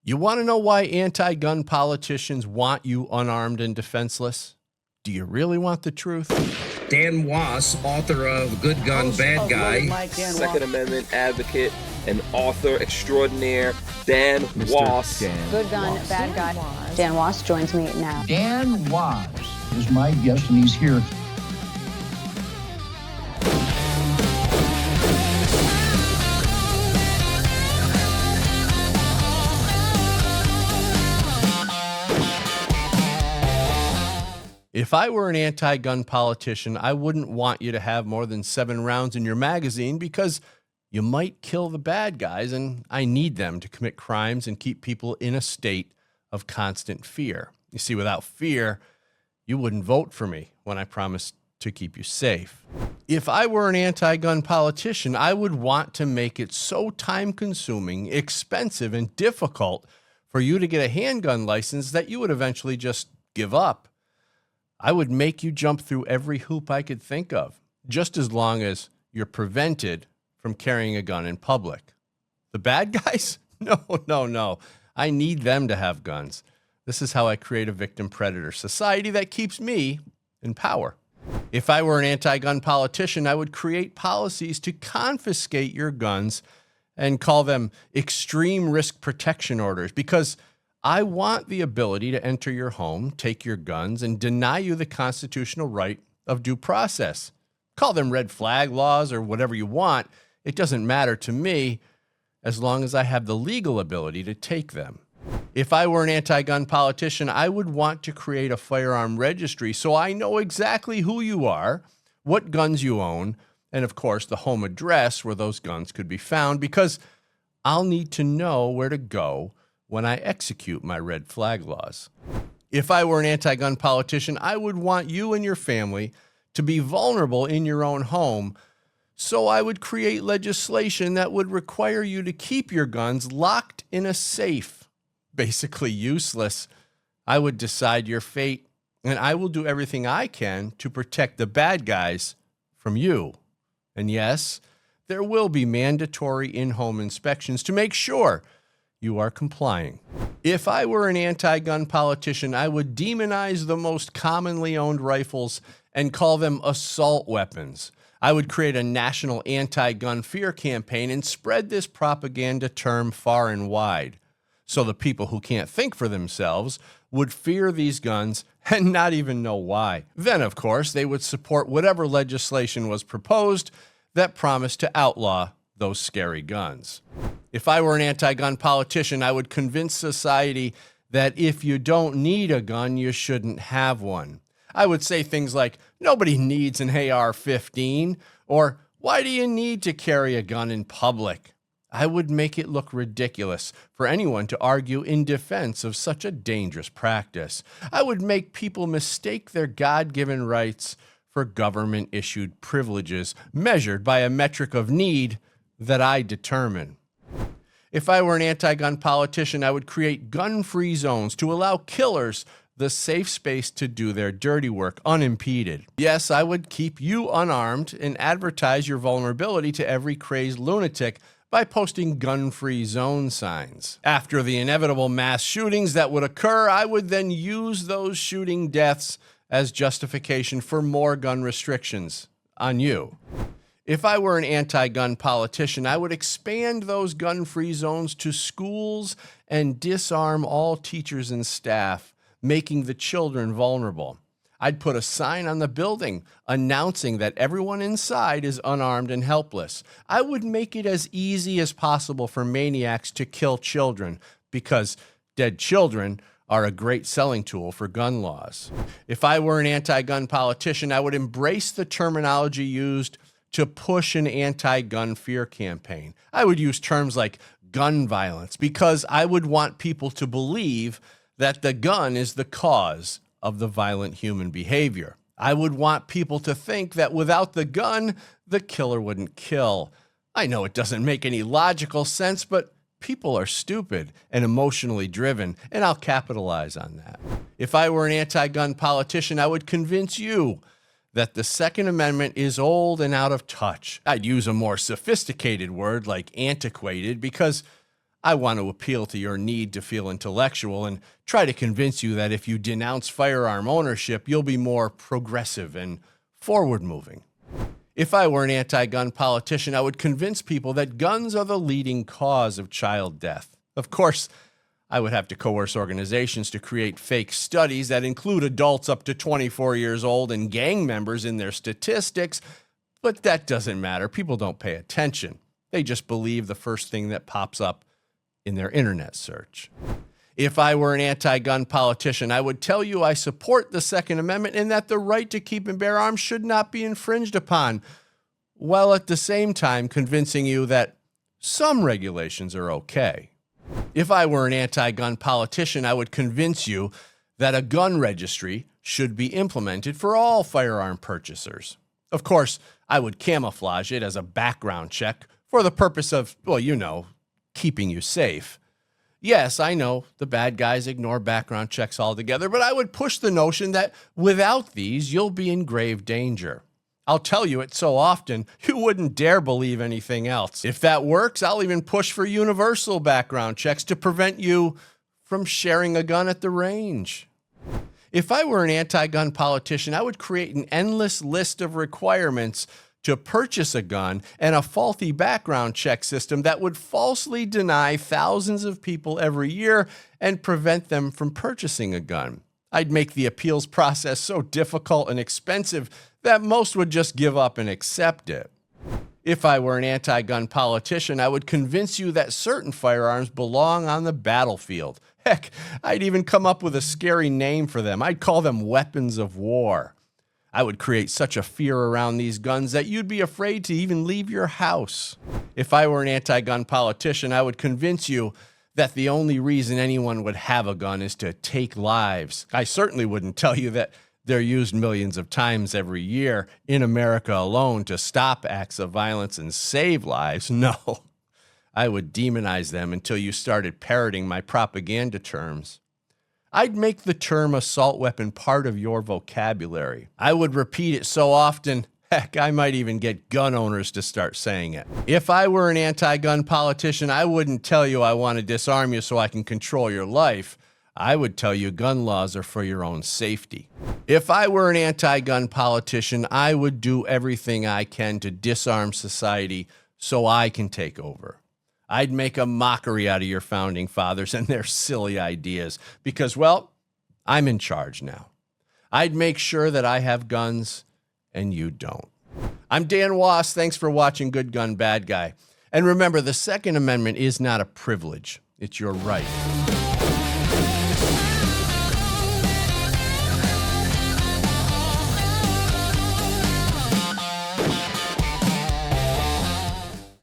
You want to know why anti-gun politicians want you unarmed and defenseless? Do you really want the truth? Dan Was, author of Good Gun, Bad Guy, Second Amendment advocate and author extraordinaire, Dan Was. Good Gun, Bad Guy. Dan Was joins me now. Dan Was is my guest, and he's here. If I were an anti-gun politician, I wouldn't want you to have more than 7 rounds in your magazine because you might kill the bad guys, and I need them to commit crimes and keep people in a state of constant fear. You see, without fear, you wouldn't vote for me when I promised to keep you safe. If I were an anti-gun politician, I would want to make it so time-consuming, expensive, and difficult for you to get a handgun license that you would eventually just give up. I would make you jump through every hoop I could think of, just as long as you're prevented from carrying a gun in public. The bad guys? No. I need them to have guns. This is how I create a victim-predator society that keeps me in power. If I were an anti-gun politician, I would create policies to confiscate your guns and call them extreme risk protection orders, because I want the ability to enter your home, take your guns, and deny you the constitutional right of due process. Call them red flag laws or whatever you want. It doesn't matter to me as long as I have the legal ability to take them. If I were an anti-gun politician, I would want to create a firearm registry so I know exactly who you are, what guns you own, and of course the home address where those guns could be found, because I'll need to know where to go when I execute my red flag laws. If I were an anti-gun politician, I would want you and your family to be vulnerable in your own home, so I would create legislation that would require you to keep your guns locked in a safe. Basically useless. I would decide your fate, and I will do everything I can to protect the bad guys from you. And yes, there will be mandatory in-home inspections to make sure you are complying. If I were an anti-gun politician, I would demonize the most commonly owned rifles and call them assault weapons. I would create a national anti-gun fear campaign and spread this propaganda term far and wide, so the people who can't think for themselves would fear these guns and not even know why. Then, of course, they would support whatever legislation was proposed that promised to outlaw those scary guns. If I were an anti-gun politician, I would convince society that if you don't need a gun, you shouldn't have one. I would say things like, nobody needs an AR-15, or why do you need to carry a gun in public? I would make it look ridiculous for anyone to argue in defense of such a dangerous practice. I would make people mistake their God-given rights for government-issued privileges measured by a metric of need that I determine. If I were an anti-gun politician, I would create gun-free zones to allow killers the safe space to do their dirty work unimpeded. Yes, I would keep you unarmed and advertise your vulnerability to every crazed lunatic by posting gun-free zone signs. After the inevitable mass shootings that would occur, I would then use those shooting deaths as justification for more gun restrictions on you. If I were an anti-gun politician, I would expand those gun-free zones to schools and disarm all teachers and staff, making the children vulnerable. I'd put a sign on the building announcing that everyone inside is unarmed and helpless. I would make it as easy as possible for maniacs to kill children, because dead children are a great selling tool for gun laws. If I were an anti-gun politician, I would embrace the terminology used to push an anti-gun fear campaign. I would use terms like gun violence, because I would want people to believe that the gun is the cause of the violent human behavior. I would want people to think that without the gun, the killer wouldn't kill. I know it doesn't make any logical sense, but people are stupid and emotionally driven, and I'll capitalize on that. If I were an anti-gun politician, I would convince you that the Second Amendment is old and out of touch. I'd use a more sophisticated word like antiquated, because I want to appeal to your need to feel intellectual and try to convince you that if you denounce firearm ownership, you'll be more progressive and forward-moving. If I were an anti-gun politician, I would convince people that guns are the leading cause of child death. Of course, I would have to coerce organizations to create fake studies that include adults up to 24 years old and gang members in their statistics, but that doesn't matter. People don't pay attention. They just believe the first thing that pops up in their internet search. If I were an anti-gun politician, I would tell you I support the Second Amendment and that the right to keep and bear arms should not be infringed upon, while at the same time convincing you that some regulations are okay. If I were an anti-gun politician, I would convince you that a gun registry should be implemented for all firearm purchasers. Of course, I would camouflage it as a background check for the purpose of, well, you know, keeping you safe. Yes, I know the bad guys ignore background checks altogether, but I would push the notion that without these, you'll be in grave danger. I'll tell you it so often, you wouldn't dare believe anything else. If that works, I'll even push for universal background checks to prevent you from sharing a gun at the range. If I were an anti-gun politician, I would create an endless list of requirements to purchase a gun and a faulty background check system that would falsely deny thousands of people every year and prevent them from purchasing a gun. I'd make the appeals process so difficult and expensive that most would just give up and accept it. If I were an anti-gun politician, I would convince you that certain firearms belong on the battlefield. Heck, I'd even come up with a scary name for them. I'd call them weapons of war. I would create such a fear around these guns that you'd be afraid to even leave your house. If I were an anti-gun politician, I would convince you that the only reason anyone would have a gun is to take lives. I certainly wouldn't tell you that they're used millions of times every year in America alone to stop acts of violence and save lives. No, I would demonize them until you started parroting my propaganda terms. I'd make the term assault weapon part of your vocabulary. I would repeat it so often, heck, I might even get gun owners to start saying it. If I were an anti-gun politician, I wouldn't tell you I want to disarm you so I can control your life. I would tell you gun laws are for your own safety. If I were an anti-gun politician, I would do everything I can to disarm society so I can take over. I'd make a mockery out of your founding fathers and their silly ideas because, well, I'm in charge now. I'd make sure that I have guns and you don't. I'm Dan Wass. Thanks for watching Good Gun, Bad Guy. And remember, the Second Amendment is not a privilege. It's your right.